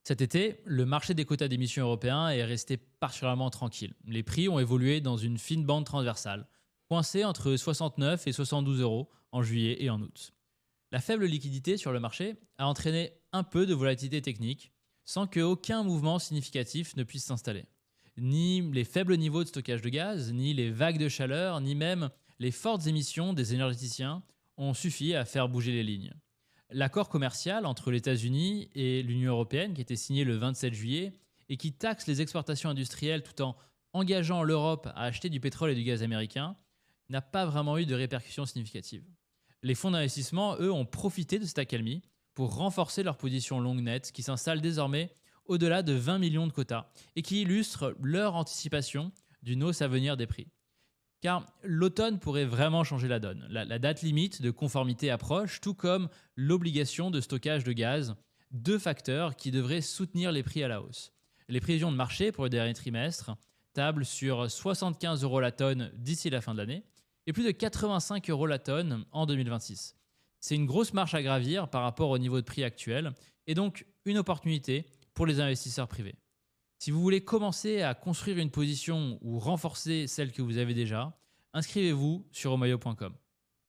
Cet été, le marché des quotas d'émissions européens est resté particulièrement tranquille. Les prix ont évolué dans une fine bande transversale, coincés entre 69 et 72 euros en juillet et en août. La faible liquidité sur le marché a entraîné un peu de volatilité technique, sans qu'aucun mouvement significatif ne puisse s'installer. Ni les faibles niveaux de stockage de gaz, ni les vagues de chaleur, ni même les fortes émissions des énergéticiens ont suffi à faire bouger les lignes. L'accord commercial entre les États-Unis et l'Union européenne, qui était signé le 27 juillet et qui taxe les exportations industrielles tout en engageant l'Europe à acheter du pétrole et du gaz américain, n'a pas vraiment eu de répercussions significatives. Les fonds d'investissement, eux, ont profité de cette accalmie pour renforcer leur position longue nette qui s'installe désormais au-delà de 20 millions de quotas et qui illustre leur anticipation d'une hausse à venir des prix. Car l'automne pourrait vraiment changer la donne. La date limite de conformité approche, tout comme l'obligation de stockage de gaz, deux facteurs qui devraient soutenir les prix à la hausse. Les prévisions de marché pour le dernier trimestre tablent sur 75 euros la tonne d'ici la fin de l'année et plus de 85 euros la tonne en 2026. C'est une grosse marche à gravir par rapport au niveau de prix actuel et donc une opportunité pour les investisseurs privés. Si vous voulez commencer à construire une position ou renforcer celle que vous avez déjà, inscrivez-vous sur omayo.com.